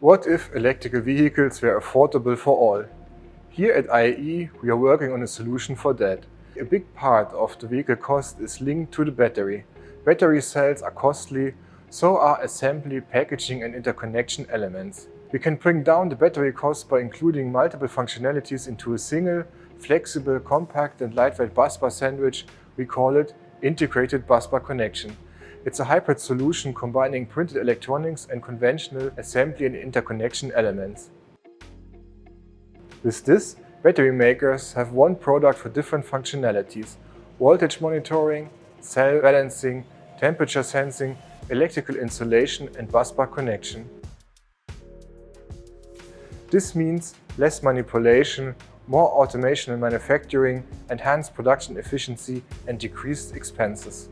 What if electrical vehicles were affordable for all? Here at IEE, we are working on a solution for that. A big part of the vehicle cost is linked to the battery. Battery cells are costly, so are assembly, packaging and interconnection elements. We can bring down the battery cost by including multiple functionalities into a single, flexible, compact and lightweight busbar sandwich. We call it integrated busbar connection. It's a hybrid solution combining printed electronics and conventional assembly and interconnection elements. With this, battery makers have one product for different functionalities: voltage monitoring, cell balancing, temperature sensing, electrical insulation and busbar connection. This means less manipulation, more automation in manufacturing, enhanced production efficiency and decreased expenses.